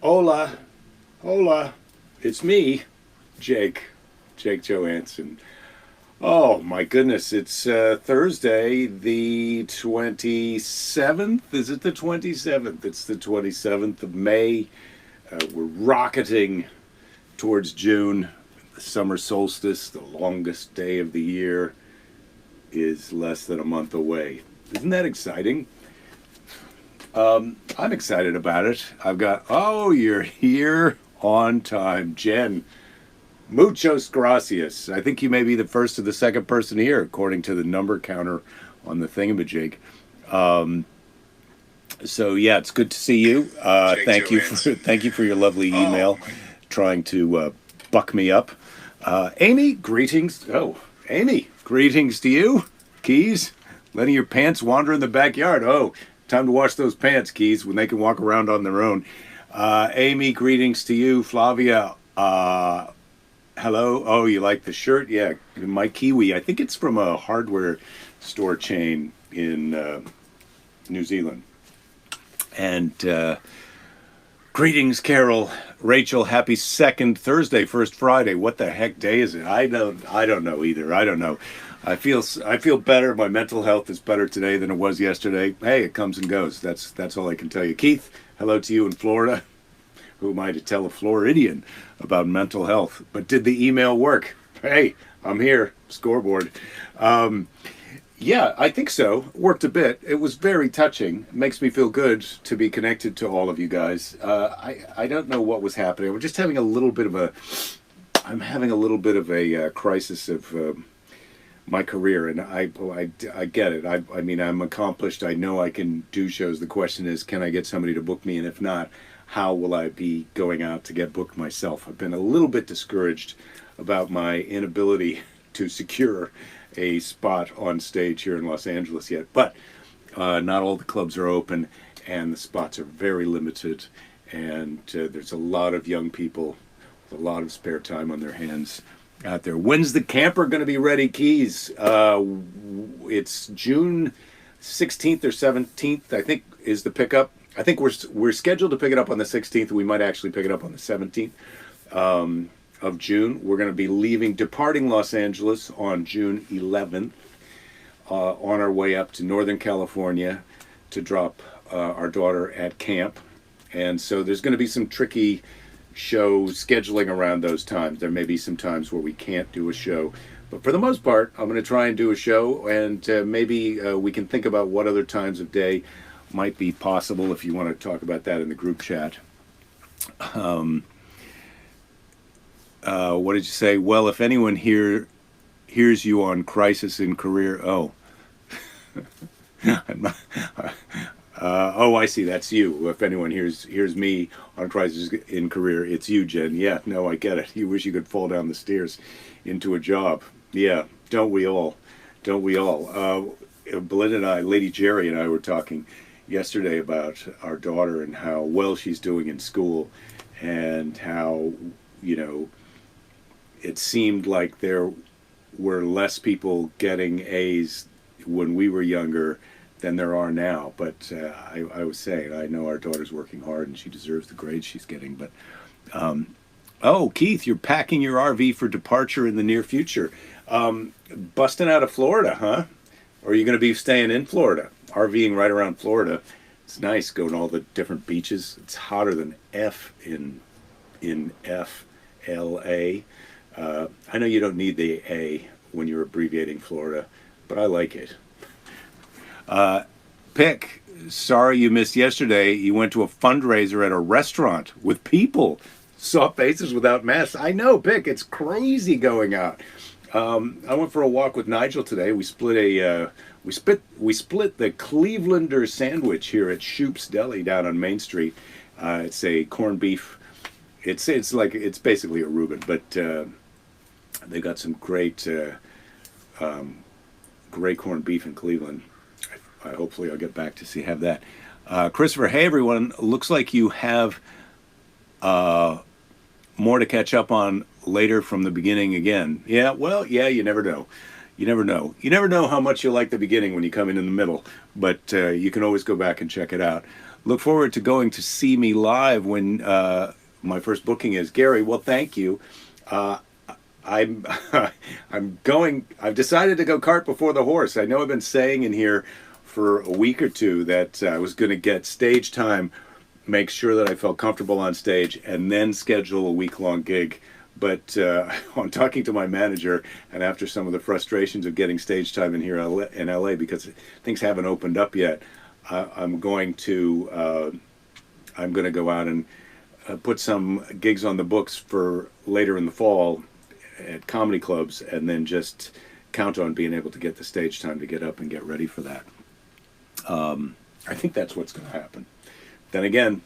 Hola, hola, it's me, Jake Johannsen. Oh my goodness, it's Thursday, the 27th. Is it the 27th? It's the 27th of May. We're rocketing towards June. The summer solstice, the longest day of the year, is less than a month away. Isn't that exciting? I'm excited about it. You're here on time. Jen, muchos gracias. I think you may be the first or the second person here, according to the number counter on the thingamajig. Um, so yeah, it's good to see you. Thank you for your lovely email, trying to buck me up. Amy, greetings. Oh, Amy, greetings to you. Keys, letting your pants wander in the backyard. Oh, time to wash those pants, Keys, when they can walk around on their own. Amy, greetings to you. Flavia, hello. Oh, you like the shirt? Yeah, my Kiwi. I think it's from a hardware store chain in New Zealand. And greetings, Carol. Rachel, happy second Thursday, first Friday. What the heck day is it? I don't know either. I don't know. I feel better. My mental health is better today than it was yesterday. Hey, it comes and goes. That's all I can tell you. Keith, hello to you in Florida. Who am I to tell a Floridian about mental health? But did the email work? Hey, I'm here. Scoreboard. Yeah, I think so. Worked a bit. It was very touching. It makes me feel good to be connected to all of you guys. I don't know what was happening. We're just having a little bit of a. I'm having a little bit of a crisis of my career, and I get it. I mean, I'm accomplished. I know I can do shows. The question is, can I get somebody to book me? And if not, how will I be going out to get booked myself? I've been a little bit discouraged about my inability to secure a spot on stage here in Los Angeles yet. But not all the clubs are open, and the spots are very limited. And there's a lot of young people with a lot of spare time on their hands out there. When's the camper going to be ready, Keys? It's June 16th or 17th, I think, is the pickup. I think we're scheduled to pick it up on the 16th. We might actually pick it up on the 17th of June. We're going to be departing Los Angeles on June 11th, on our way up to Northern California to drop our daughter at camp. And so there's going to be some tricky show scheduling around those times. There may be some times where we can't do a show, but for the most part, I'm going to try and do a show, and maybe we can think about what other times of day might be possible if you want to talk about that in the group chat. What did you say? Well, if anyone here hears you on Crisis in Career, I'm not, I see. That's you. If anyone hears me on Crisis in Career, it's you, Jen. Yeah, no, I get it. You wish you could fall down the stairs into a job. Yeah, don't we all? Don't we all? Belinda and I, Lady Jerry and I were talking yesterday about our daughter and how well she's doing in school, and how, it seemed like there were less people getting A's when we were younger than there are now. But I was saying, I know our daughter's working hard and she deserves the grades she's getting. But Keith, you're packing your RV for departure in the near future. Busting out of Florida, huh? Or are you going to be staying in Florida? RVing right around Florida. It's nice going to all the different beaches. It's hotter than F in FLA. I know you don't need the A when you're abbreviating Florida, but I like it. Pick, sorry you missed yesterday. You went to a fundraiser at a restaurant with people. Saw faces without masks. I know, Pick, it's crazy going out. I went for a walk with Nigel today. We split the Clevelander sandwich here at Shoop's Deli down on Main Street. It's a corned beef. It's basically a Reuben, but they got some great corned beef in Cleveland. Hopefully I'll get back to have that. Christopher, hey everyone. Looks like you have more to catch up on later from the beginning again. Yeah, well, yeah, you never know. You never know. You never know how much you like the beginning when you come in the middle, but you can always go back and check it out. Look forward to going to see me live when my first booking is. Gary, well, thank you. Uh, I'm I'm going. I've decided to go cart before the horse. I know I've been saying in here for a week or two that I was going to get stage time, make sure that I felt comfortable on stage, and then schedule a week-long gig. But on talking to my manager, and after some of the frustrations of getting stage time in here in LA because things haven't opened up yet, I'm going to go out and put some gigs on the books for later in the fall at comedy clubs, and then just count on being able to get the stage time to get up and get ready for that. I think that's what's going to happen. Then again,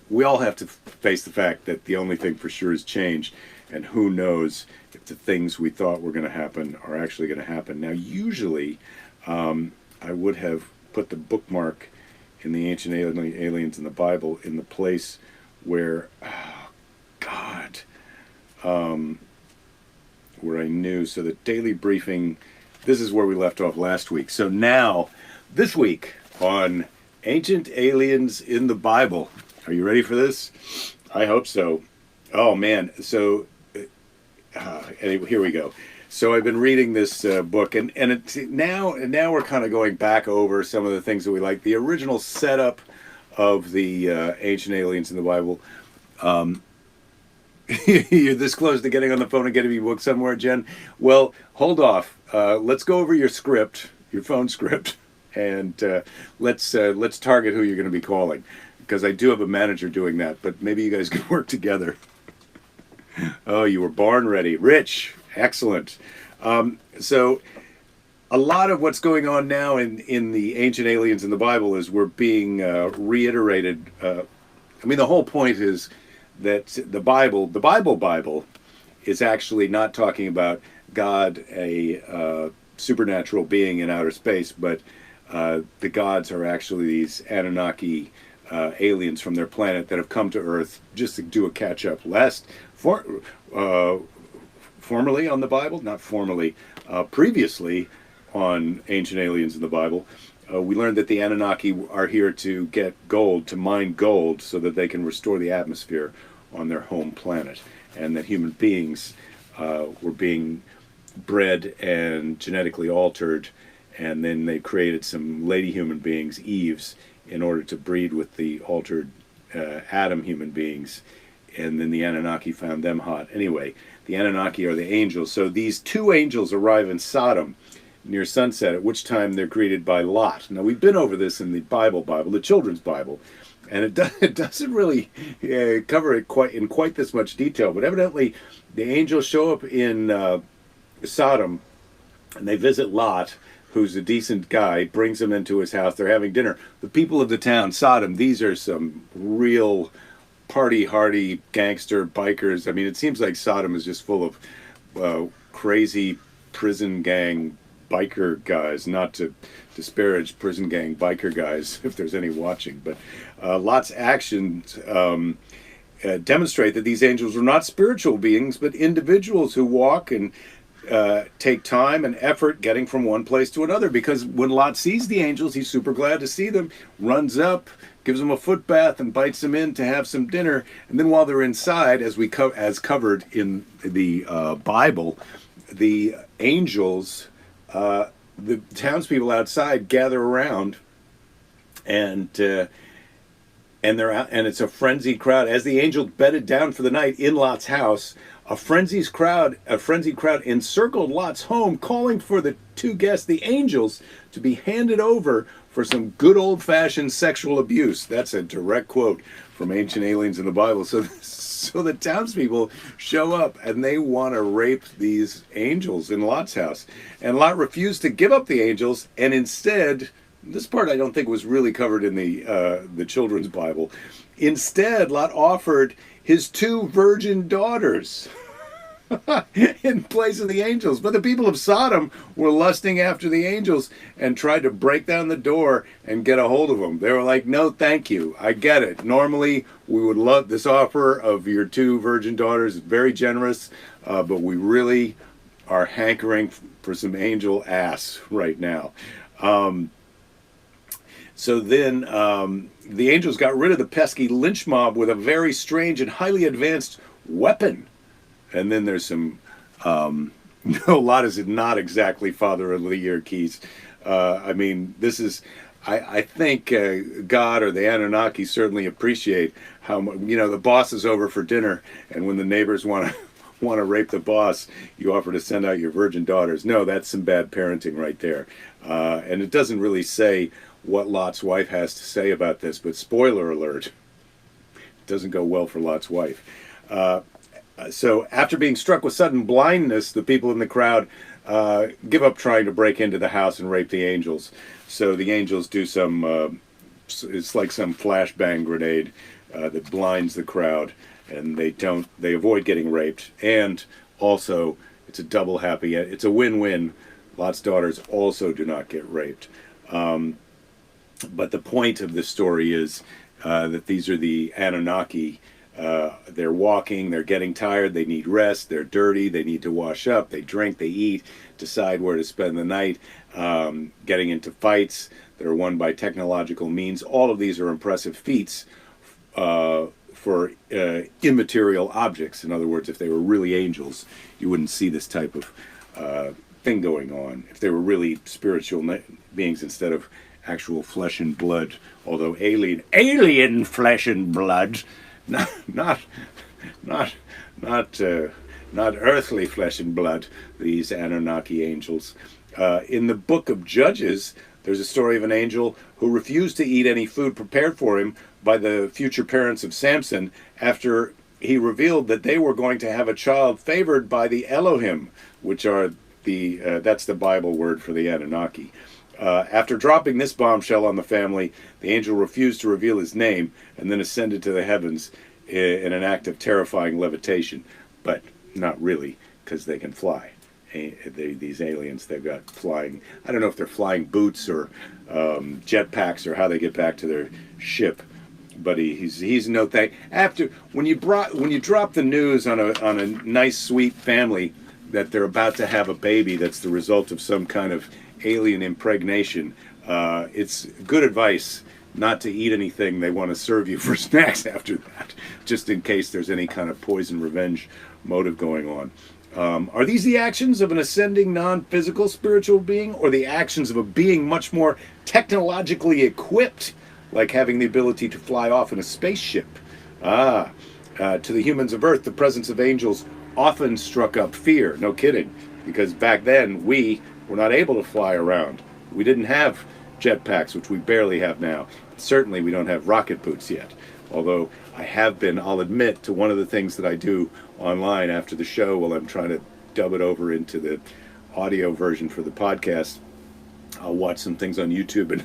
we all have to face the fact that the only thing for sure is change, and who knows if the things we thought were going to happen are actually going to happen. Now, usually, I would have put the bookmark in the ancient aliens in the Bible in the place where, where I knew. So the daily briefing, this is where we left off last week. So now, this week on Ancient Aliens in the Bible. Are you ready for this? I hope so. Oh man, so anyway, here we go. So I've been reading this book, and it's now we're kind of going back over some of the things that we like. The original setup of the Ancient Aliens in the Bible. You're this close to getting on the phone and getting me booked somewhere, Jen. Well, hold off. Let's go over your script, your phone script, and let's target who you're going to be calling, because I do have a manager doing that. But maybe you guys can work together. Oh, you were born ready, Rich. Excellent. So a lot of what's going on now in the Ancient Aliens in the Bible is we're being reiterated. I mean, the whole point is that the Bible, is actually not talking about God, a supernatural being in outer space, but the gods are actually these Anunnaki aliens from their planet that have come to Earth just to do a catch-up. Formerly on the Bible, not formally, previously on Ancient Aliens in the Bible, we learned that the Anunnaki are here to get gold, to mine gold, so that they can restore the atmosphere on their home planet, and that human beings were being bred and genetically altered, and then they created some lady human beings, Eves, in order to breed with the altered Adam human beings, and then the Anunnaki found them hot. Anyway, the Anunnaki are the angels. So these two angels arrive in Sodom near sunset, at which time they're greeted by Lot. Now, we've been over this in the Bible, the children's Bible, and it doesn't really cover it in quite this much detail, but evidently the angels show up in Sodom, and they visit Lot, who's a decent guy, brings him into his house. They're having dinner. The people of the town, Sodom, these are some real party-hardy gangster bikers. I mean, it seems like Sodom is just full of crazy prison gang biker guys, not to disparage prison gang biker guys if there's any watching, but Lot's actions demonstrate that these angels are not spiritual beings, but individuals who walk and take time and effort getting from one place to another, because when Lot sees the angels, he's super glad to see them, runs up, gives them a foot bath, and bites them in to have some dinner. And then while they're inside, as covered in the Bible, the angels, the townspeople outside gather around, and they're out, and it's a frenzied crowd. As the angel bedded down for the night in Lot's house, a frenzied crowd encircled Lot's home, calling for the two guests, the angels, to be handed over for some good old-fashioned sexual abuse. That's a direct quote from Ancient Aliens in the Bible. So the townspeople show up, and they want to rape these angels in Lot's house. And Lot refused to give up the angels, and instead, this part I don't think was really covered in the children's Bible. Instead, Lot offered his two virgin daughters in place of the angels. But the people of Sodom were lusting after the angels and tried to break down the door and get a hold of them. They were like, no, thank you. I get it. Normally, we would love this offer of your two virgin daughters. Very generous, but we really are hankering for some angel ass right now. So then the angels got rid of the pesky lynch mob with a very strange and highly advanced weapon. And then there's some, no, a lot is not exactly Father of the Year, Keys. I mean, this is, I think God or the Anunnaki certainly appreciate how, the boss is over for dinner, and when the neighbors want to rape the boss, you offer to send out your virgin daughters. No, that's some bad parenting right there. And it doesn't really say what Lot's wife has to say about this, but spoiler alert, it doesn't go well for Lot's wife. So after being struck with sudden blindness, the people in the crowd give up trying to break into the house and rape the angels. So the angels do some, it's like some flashbang grenade that blinds the crowd, and they avoid getting raped. And also, it's a double happy, it's a win-win. Lot's daughters also do not get raped. But the point of this story is that these are the Anunnaki. They're walking, they're getting tired, they need rest, they're dirty, they need to wash up, they drink, they eat, decide where to spend the night, getting into fights that are won by technological means. All of these are impressive feats for immaterial objects. In other words, if they were really angels, you wouldn't see this type of thing going on. If they were really spiritual beings instead of actual flesh and blood, although alien flesh and blood, not earthly flesh and blood, these Anunnaki angels. In the book of Judges, there's a story of an angel who refused to eat any food prepared for him by the future parents of Samson after he revealed that they were going to have a child favored by the Elohim, which are that's the Bible word for the Anunnaki. After dropping this bombshell on the family, the angel refused to reveal his name and then ascended to the heavens in an act of terrifying levitation. But not really, because they can fly. These aliens, they've got flying, I don't know if they're flying boots or jetpacks or how they get back to their ship. But he's no thank. After when you drop the news on a nice sweet family that they're about to have a baby that's the result of some kind of alien impregnation, it's good advice not to eat anything they want to serve you for snacks after that, just in case there's any kind of poison revenge motive going on. Are these the actions of an ascending non-physical spiritual being, or the actions of a being much more technologically equipped, like having the ability to fly off in a spaceship? To the humans of Earth, the presence of angels often struck up fear. No kidding, because back then we were not able to fly around. We didn't have jetpacks, which we barely have now. Certainly we don't have rocket boots yet. Although I'll admit to one of the things that I do online after the show while I'm trying to dub it over into the audio version for the podcast. I'll watch some things on YouTube and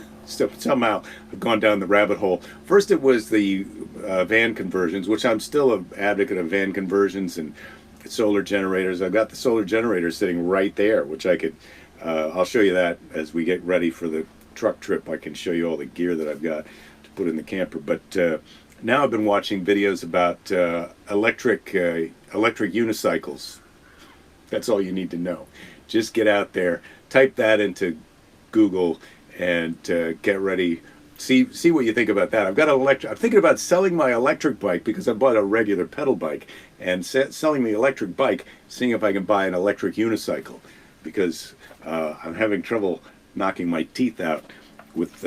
somehow I've gone down the rabbit hole. First it was the van conversions, which I'm still an advocate of van conversions and solar generators. I've got the solar generator sitting right there, which I could, I'll show you that as we get ready for the truck trip. I can show you all the gear that I've got to put in the camper. But now I've been watching videos about electric unicycles. That's all you need to know. Just get out there, type that into Google, and get ready. See what you think about that. I'm thinking about selling my electric bike because I bought a regular pedal bike, and selling the electric bike, seeing if I can buy an electric unicycle, because I'm having trouble knocking my teeth out with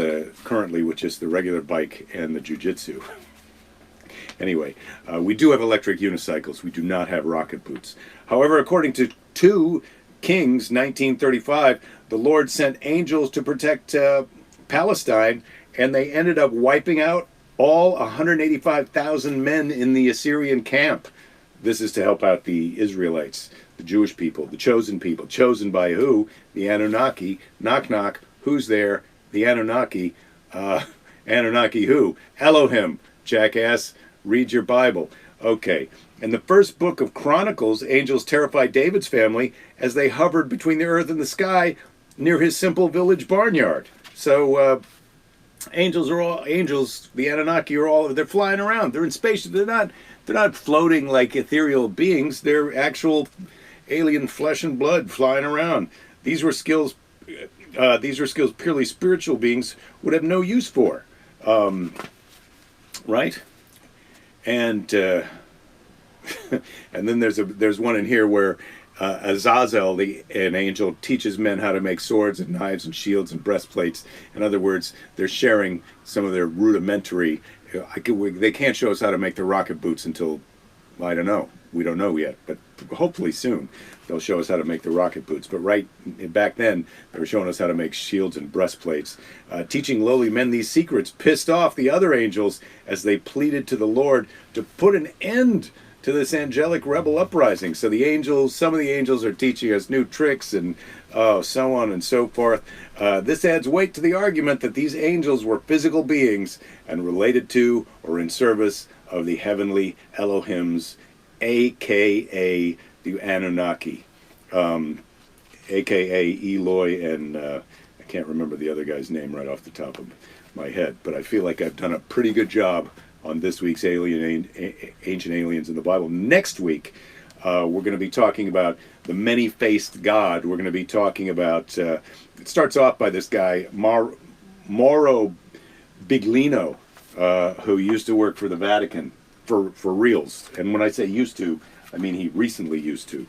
currently with just the regular bike and the jiu-jitsu. Anyway, we do have electric unicycles. We do not have rocket boots. However, according to 2 Kings 1935, the Lord sent angels to protect Palestine, and they ended up wiping out all 185,000 men in the Assyrian camp. This is to help out the Israelites, the Jewish people, the chosen people. Chosen by who? The Anunnaki. Knock, knock. Who's there? The Anunnaki. Anunnaki who? Elohim, jackass. Read your Bible. Okay. In the first book of Chronicles, angels terrified David's family as they hovered between the earth and the sky near his simple village barnyard. So angels are all angels. The Anunnaki are they're flying around. They're in space. They're not floating like ethereal beings. They're actual alien flesh and blood flying around. These were skills these are skills purely spiritual beings would have no use for, right? And and then there's one in here where Azazel, an angel, teaches men how to make swords and knives and shields and breastplates. In other words, they're sharing some of their rudimentary. They can't show us how to make the rocket boots until, I don't know. We don't know yet, but hopefully soon they'll show us how to make the rocket boots. But back then, they were showing us how to make shields and breastplates. Teaching lowly men these secrets pissed off the other angels as they pleaded to the Lord to put an end to this angelic rebel uprising. So some of the angels are teaching us new tricks and so on and so forth. This adds weight to the argument that these angels were physical beings and related to or in service of the heavenly Elohims, a.k.a. the Anunnaki, a.k.a. Eloi, and I can't remember the other guy's name right off the top of my head, but I feel like I've done a pretty good job on this week's Ancient Aliens in the Bible. Next week, we're going to be talking about the many-faced God. We're going to be talking about, it starts off by this guy, Mauro Biglino, who used to work for the Vatican, for reals. And when I say used to, I mean he recently used to.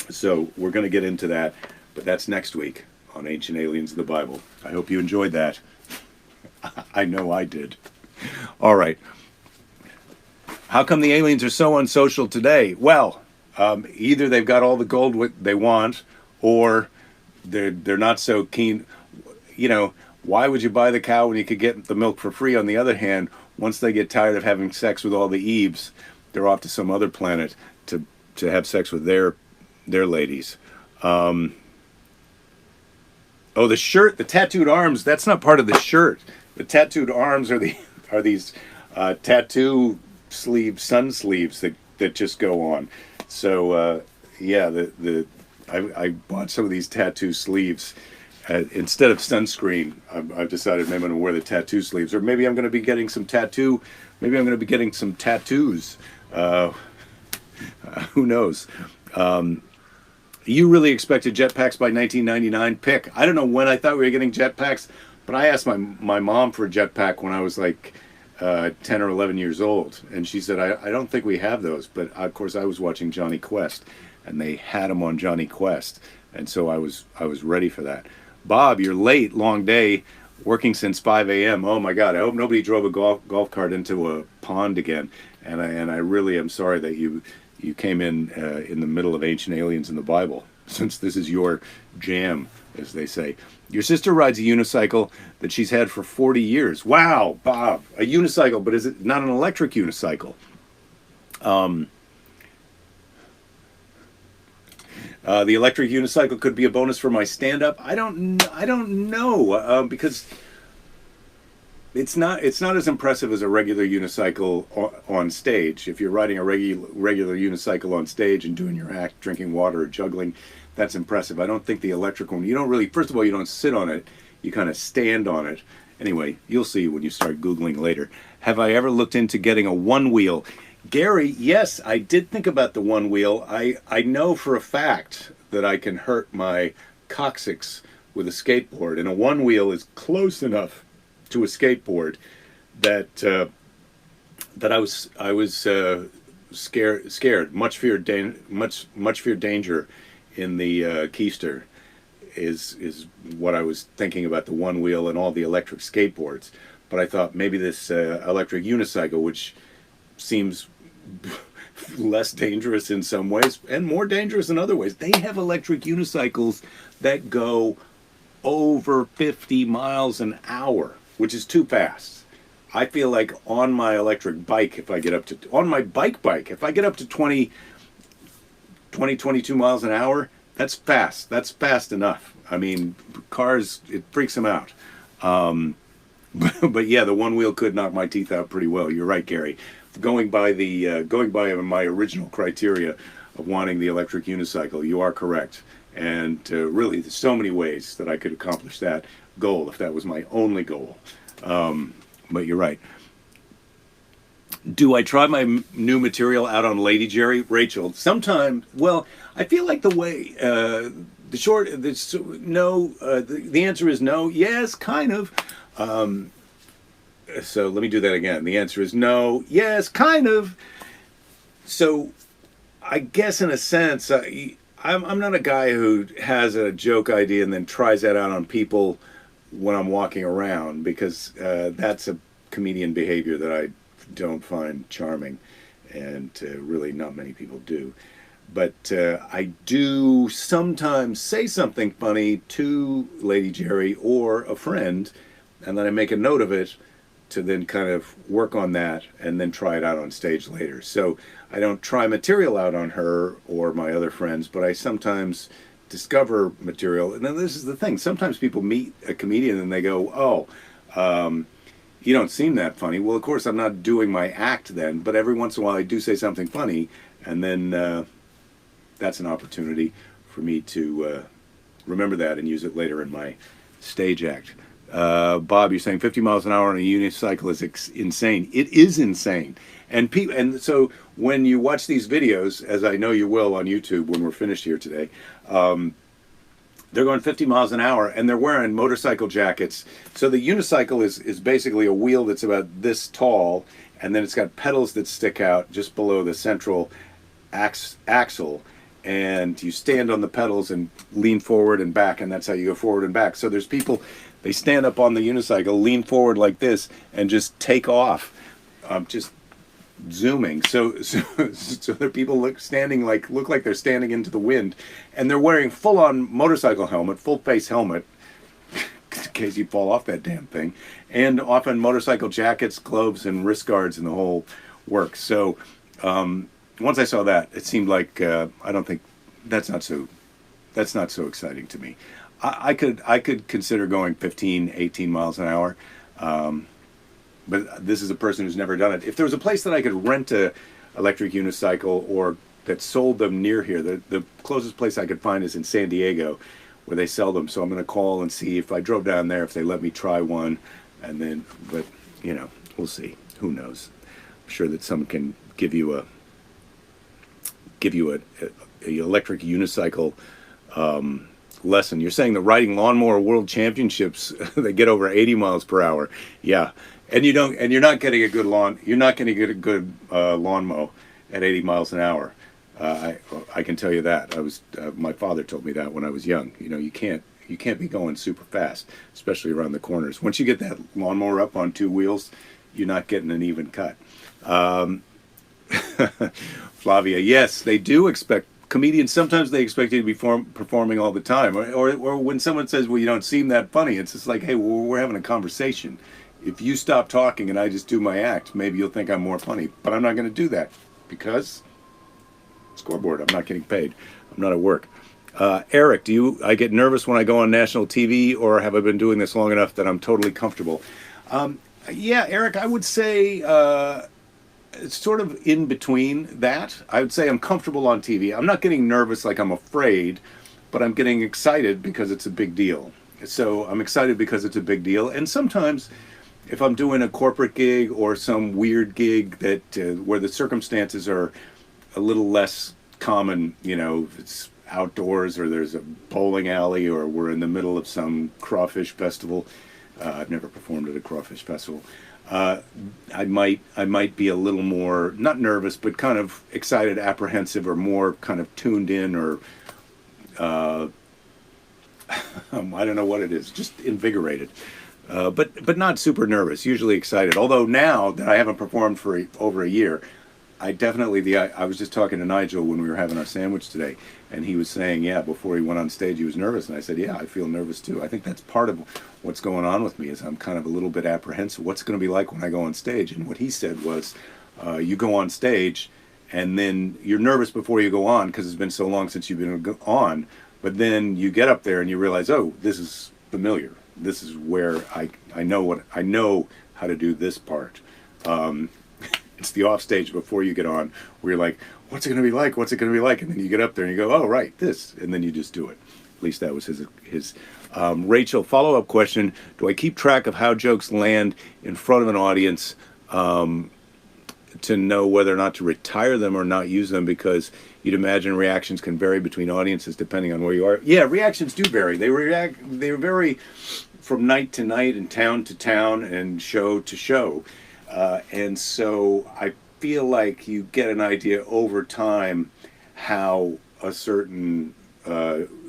So we're going to get into that, but that's next week on Ancient Aliens in the Bible. I hope you enjoyed that. I know I did. All right. How come the aliens are so unsocial today? Well, either they've got all the gold they want, or they're not so keen. You know, why would you buy the cow when you could get the milk for free? On the other hand, once they get tired of having sex with all the Eves, they're off to some other planet to have sex with their ladies. Oh, the shirt, the tattooed arms, that's not part of the shirt. The tattooed arms are these tattoo sun sleeves that just go on. So yeah, I bought some of these tattoo sleeves. Instead of sunscreen, I've decided maybe I'm going to wear the tattoo sleeves, or maybe I'm going to be getting some tattoos. Who knows? You really expected jetpacks by 1999? Pick. I don't know when I thought we were getting jetpacks, but I asked my mom for a jetpack when I was like 10 or 11 years old, and she said, I don't think we have those. But of course, I was watching Johnny Quest, and they had them on Johnny Quest, and so I was ready for that. Bob, you're late. Long day, working since 5 a.m. Oh my God! I hope nobody drove a golf cart into a pond again. And I really am sorry that you came in the middle of Ancient Aliens in the Bible, since this is your jam, as they say. Your sister rides a unicycle that she's had for 40 years. Wow, Bob, a unicycle, but is it not an electric unicycle? The electric unicycle could be a bonus for my stand-up. I don't know, because it's not as impressive as a regular unicycle on stage. If you're riding a regular unicycle on stage and doing your act, drinking water or juggling, that's impressive. I don't think the electric one, you don't really, first of all, you don't sit on it, you kind of stand on it. Anyway, you'll see when you start Googling later. Have I ever looked into getting a one-wheel? Gary, yes, I did think about the one wheel. I know for a fact that I can hurt my coccyx with a skateboard, and a one wheel is close enough to a skateboard that I was scared. Much feared danger in the keister is what I was thinking about the one wheel and all the electric skateboards. But I thought maybe this electric unicycle, which seems less dangerous in some ways and more dangerous in other ways. They have electric unicycles that go over 50 miles an hour, which is too fast. I feel like on my electric bike, if I get up to, on my bike, if I get up to 22 miles an hour, that's fast. That's fast enough. I mean, cars, it freaks them out. But yeah, the one wheel could knock my teeth out pretty well. You're right, Gary. Going by my original criteria of wanting the electric unicycle, you are correct. And really, there's so many ways that I could accomplish that goal if that was my only goal. But you're right. Do I try my new material out on Lady Jerry? Rachel, sometimes, well, I feel like the way no. The answer is no. Yes, kind of. So let me do that again. The answer is no. Yes, kind of. So I guess in a sense, I'm not a guy who has a joke idea and then tries that out on people when I'm walking around, because that's a comedian behavior that I don't find charming, and really not many people do. But I do sometimes say something funny to Lady Jerry or a friend, and then I make a note of it to then kind of work on that and then try it out on stage later. So I don't try material out on her or my other friends, but I sometimes discover material. And then this is the thing. Sometimes people meet a comedian and they go, oh, you don't seem that funny. Well, of course, I'm not doing my act then, but every once in a while I do say something funny, and then that's an opportunity for me to remember that and use it later in my stage act. Bob, you're saying 50 miles an hour on a unicycle is insane. It is insane. And so when you watch these videos, as I know you will on YouTube when we're finished here today, they're going 50 miles an hour and they're wearing motorcycle jackets. So the unicycle is basically a wheel that's about this tall, and then it's got pedals that stick out just below the central axle. And you stand on the pedals and lean forward and back, and that's how you go forward and back. So there's people, they stand up on the unicycle, lean forward like this, and just take off, just zooming. So there are people look like they're standing into the wind, and they're wearing full-on motorcycle helmet, full-face helmet, in case you fall off that damn thing, and often motorcycle jackets, gloves, and wrist guards, and the whole works. So once I saw that, it seemed like I don't think that's not so exciting to me. I could consider going 15, 18 miles an hour, but this is a person who's never done it. If there was a place that I could rent a electric unicycle or that sold them near here, the closest place I could find is in San Diego, where they sell them. So I'm going to call and see if I drove down there, if they let me try one, and then, but we'll see. Who knows? I'm sure that someone can give you a electric unicycle lesson. You're saying the riding lawnmower world championships, they get over 80 miles per hour. Yeah, and you're not getting a good lawnmower at 80 miles an hour. I can tell you that. My father told me that when I was young. You can't be going super fast, especially around the corners. Once you get that lawnmower up on two wheels, you're not getting an even cut. Flavia, yes, they do expect comedians. Sometimes they expect you to be performing all the time, or when someone says, "Well, you don't seem that funny," it's just like, "Hey, well, we're having a conversation. If you stop talking and I just do my act, maybe you'll think I'm more funny." But I'm not going to do that because scoreboard. I'm not getting paid. I'm not at work. Eric, I get nervous when I go on national TV, or have I been doing this long enough that I'm totally comfortable? Yeah, Eric, I would say. It's sort of in between that. I would say I'm comfortable on TV. I'm not getting nervous like I'm afraid, but I'm getting excited because it's a big deal. So I'm excited because it's a big deal. And sometimes if I'm doing a corporate gig or some weird gig that where the circumstances are a little less common, if it's outdoors or there's a bowling alley or we're in the middle of some crawfish festival. I've never performed at a crawfish festival. I might be a little more, not nervous, but kind of excited, apprehensive, or more kind of tuned in, or I don't know what it is, just invigorated, but not super nervous. Usually excited. Although now that I haven't performed for over a year, I definitely I was just talking to Nigel when we were having our sandwich today, and he was saying, yeah, before he went on stage, he was nervous, and I said, yeah, I feel nervous too. I think that's part of what's going on with me, is I'm kind of a little bit apprehensive. What's it going to be like when I go on stage? And what he said was, you go on stage, and then you're nervous before you go on because it's been so long since you've been on, but then you get up there and you realize, oh, this is familiar. This is where I know how to do this part. It's the off stage before you get on where you're like, what's it going to be like? What's it going to be like? And then you get up there and you go, oh, right, this. And then you just do it. At least that was his. Rachel, follow-up question. Do I keep track of how jokes land in front of an audience? to know whether or not to retire them or not use them, because you'd imagine reactions can vary between audiences depending on where you are. Yeah, reactions do vary. They vary from night to night and town to town and show to show. And so I feel like you get an idea over time how a certain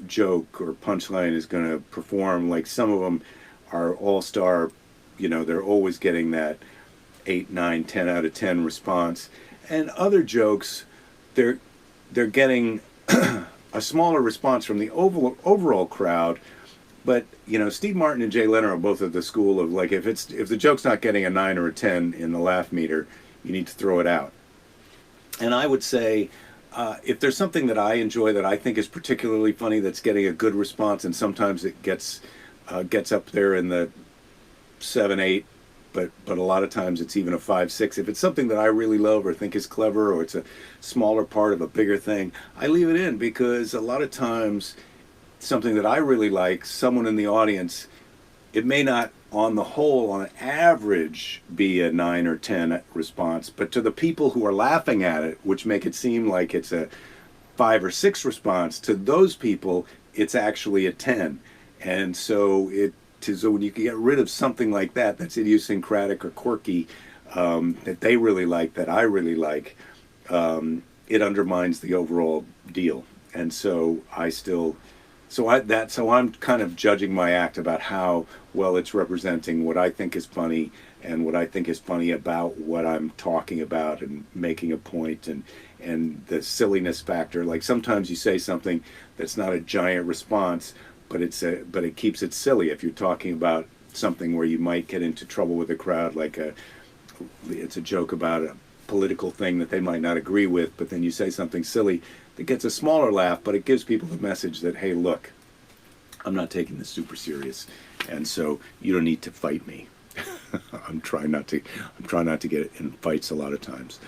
joke or punchline is going to perform. Like some of them are all-star, they're always getting that 8, 9, 10 out of 10 response. And other jokes, they're getting a smaller response from the overall crowd. But Steve Martin and Jay Leno are both at the school of, like, if the joke's not getting a 9 or a 10 in the laugh meter, you need to throw it out. And I would say, if there's something that I enjoy that I think is particularly funny that's getting a good response, and sometimes it gets up there in the 7, 8, but a lot of times it's even a 5, 6. If it's something that I really love or think is clever, or it's a smaller part of a bigger thing, I leave it in, because a lot of times something that I really like, someone in the audience, it may not on the whole, on average, be a 9 or 10 response, but to the people who are laughing at it, which make it seem like it's a 5 or 6 response, to those people it's actually a 10. And so so when you can get rid of something like that that's idiosyncratic or quirky, that they really like, that I really like, it undermines the overall deal. And so I'm kind of judging my act about how well it's representing what I think is funny, and what I think is funny about what I'm talking about and making a point, and the silliness factor. Like sometimes you say something that's not a giant response, but it keeps it silly. If you're talking about something where you might get into trouble with the crowd, like it's a joke about a political thing that they might not agree with, but then you say something silly that gets a smaller laugh, but it gives people the message that, hey, look, I'm not taking this super serious, and so you don't need to fight me. I'm trying not to get in fights a lot of times.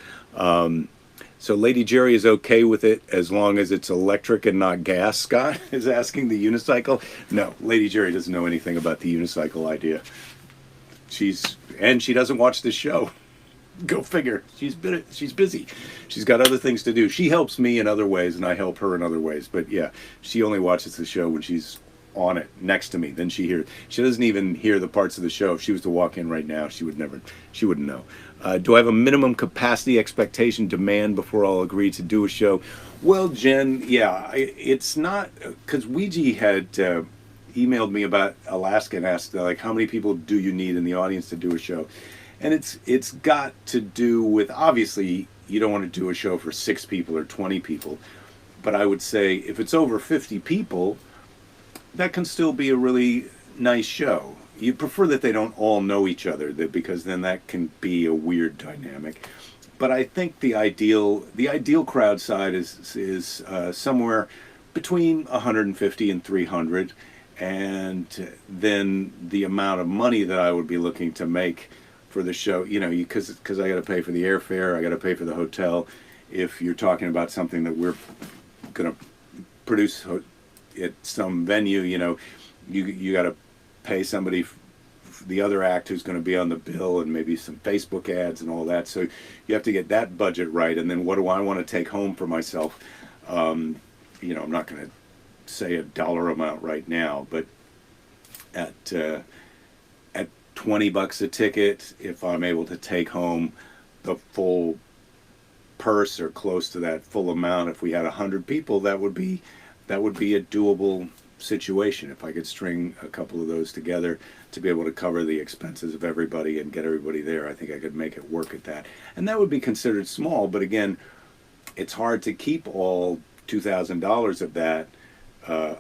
So Lady Jerry is okay with it as long as it's electric and not gas. Scott is asking the unicycle. No, Lady Jerry doesn't know anything about the unicycle idea. She doesn't watch this show. Go figure. She's busy. She's got other things to do. She helps me in other ways, and I help her in other ways. But yeah, she only watches the show when she's on it next to me. Then she doesn't even hear the parts of the show. If she was to walk in right now, she wouldn't know. Do I have a minimum capacity expectation demand before I'll agree to do a show? Well, Jen, yeah, it's not, because Ouija had emailed me about Alaska and asked, like, how many people do you need in the audience to do a show? And it's got to do with, obviously, you don't want to do a show for 6 people or 20 people. But I would say if it's over 50 people, that can still be a really nice show. You prefer that they don't all know each other, because then that can be a weird dynamic. But I think the ideal crowd size is somewhere between 150 and 300. And then the amount of money that I would be looking to make for the show, because I got to pay for the airfare, I got to pay for the hotel. If you're talking about something that we're going to produce at some venue, you got to pay somebody, the other act who's going to be on the bill, and maybe some Facebook ads and all that. So you have to get that budget right. And then what do I want to take home for myself? I'm not going to say a dollar amount right now, but at $20 a ticket, if I'm able to take home the full purse or close to that full amount, if we had 100 people, that would be a doable situation. If I could string a couple of those together to be able to cover the expenses of everybody and get everybody there, I think I could make it work at that. And that would be considered small, but again, it's hard to keep all $2,000 of that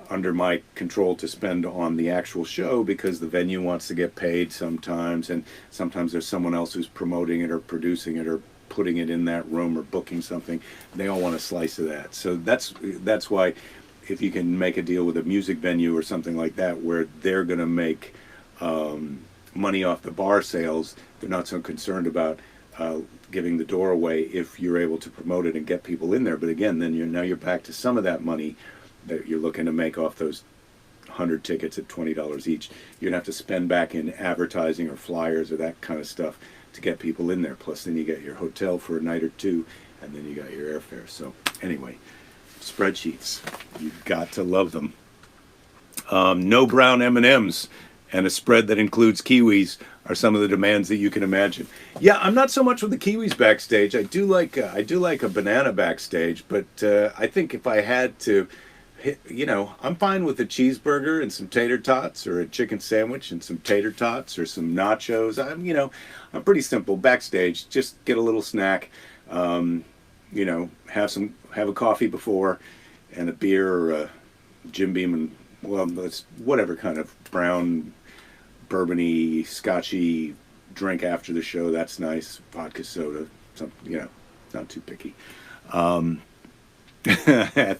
under my control to spend on the actual show, because the venue wants to get paid sometimes, and sometimes there's someone else who's promoting it or producing it or putting it in that room or booking something. They all want a slice of that. So that's why, if you can make a deal with a music venue or something like that where they're going to make money off the bar sales, they're not so concerned about giving the door away if you're able to promote it and get people in there. But again, then you're back to some of that money that you're looking to make off those 100 tickets at $20 each. You're going to have to spend back in advertising or flyers or that kind of stuff to get people in there. Plus, then you get your hotel for a night or two, and then you got your airfare. So anyway, spreadsheets, you've got to love them. No brown M&Ms and a spread that includes kiwis are some of the demands that you can imagine. Yeah, I'm not so much with the kiwis backstage. I do like a banana backstage, but I think if I had to, I'm fine with a cheeseburger and some tater tots, or a chicken sandwich and some tater tots, or some nachos. I'm pretty simple backstage. Just get a little snack, have a coffee before, and a beer or a Jim Beam, and it's whatever kind of brown, bourbony, scotchy drink after the show. That's nice. Vodka, soda, something, not too picky. At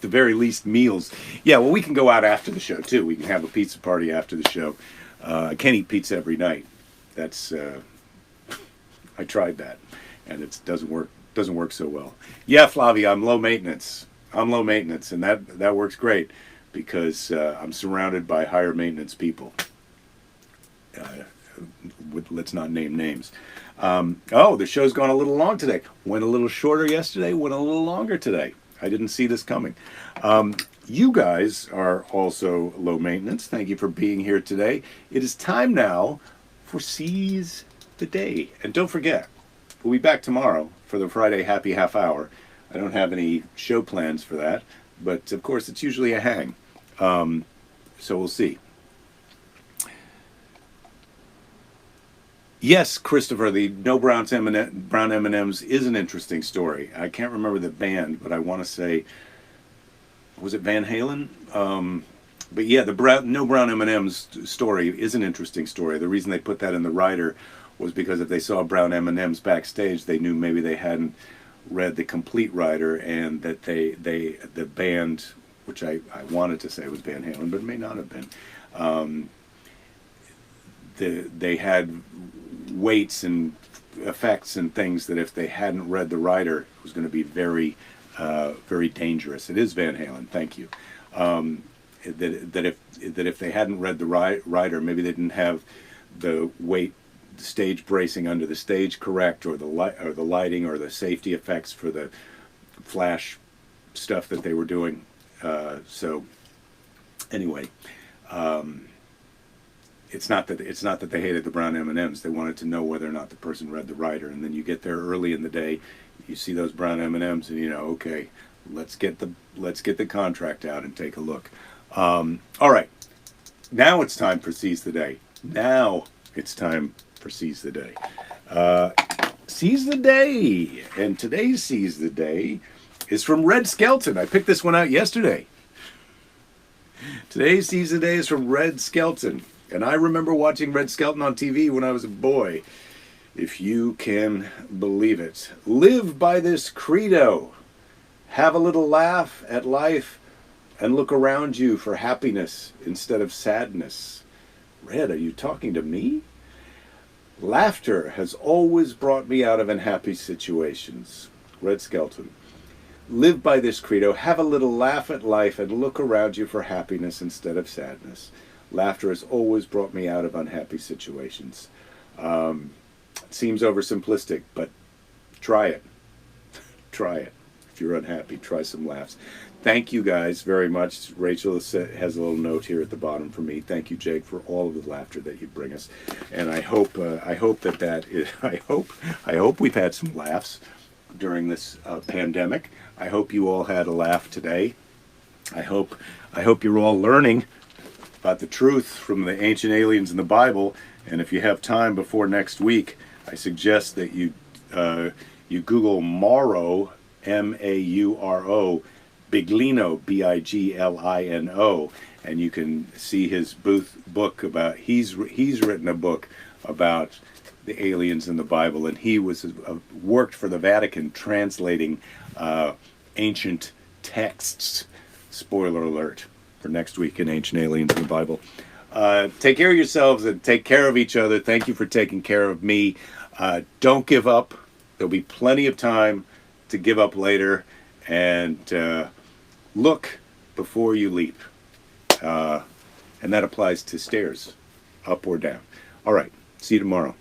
the very least, meals. Yeah, well, we can go out after the show too. We can have a pizza party after the show. I can't eat pizza every night. That's I tried that, and it doesn't work so well. Yeah, Flavia, I'm low maintenance, and that works great because I'm surrounded by higher maintenance people. Let's not name names. The show's gone a little long today. Went a little shorter yesterday, went a little longer today. I didn't see this coming. You guys are also low maintenance. Thank you for being here today. It is time now for Seize the Day. And don't forget, we'll be back tomorrow for the Friday Happy Half Hour. I don't have any show plans for that, but of course it's usually a hang. So we'll see. Yes, Christopher, the No Brown M&Ms is an interesting story. I can't remember the band, but I want to say, was it Van Halen? But yeah, the No Brown M&Ms story is an interesting story. The reason they put that in the rider was because if they saw brown M&Ms backstage, they knew maybe they hadn't read the complete rider, and that the band, which I wanted to say was Van Halen, but it may not have been, they had weights and effects and things that if they hadn't read the rider, it was going to be very, very dangerous. It is Van Halen. Thank you. That if they hadn't read the rider, maybe they didn't have the weight, the stage bracing under the stage correct, or the lighting, or the safety effects for the flash stuff that they were doing. So anyway. It's not that they hated the brown M&Ms. They wanted to know whether or not the person read the rider. And then you get there early in the day, you see those brown M&Ms, and okay, let's get the contract out and take a look. All right, now it's time for Seize the Day. Seize the Day, and today's Seize the Day is from Red Skelton. I picked this one out yesterday. Today's Seize the Day is from Red Skelton. And I remember watching Red Skelton on TV when I was a boy, if you can believe it. Live by this credo. Have a little laugh at life and look around you for happiness instead of sadness. Red, are you talking to me? Laughter has always brought me out of unhappy situations. Red Skelton. Live by this credo. Have a little laugh at life and look around you for happiness instead of sadness. Laughter has always brought me out of unhappy situations. It seems oversimplistic, but try it. Try it. If you're unhappy, try some laughs. Thank you guys very much. Rachel has a little note here at the bottom for me. Thank you, Jake, for all of the laughter that you bring us. And I hope we've had some laughs during this pandemic. I hope you all had a laugh today. I hope you're all learning about the truth from the ancient aliens in the Bible. And if you have time before next week, I suggest that you Google Mauro, M-A-U-R-O, Biglino, B-I-G-L-I-N-O, and you can see his book about, he's written a book about the aliens in the Bible, and he worked for the Vatican translating ancient texts. Spoiler alert for next week in Ancient Aliens in the Bible. Take care of yourselves and take care of each other. Thank you for taking care of me. Don't give up. There'll be plenty of time to give up later. And look before you leap. And that applies to stairs, up or down. All right. See you tomorrow.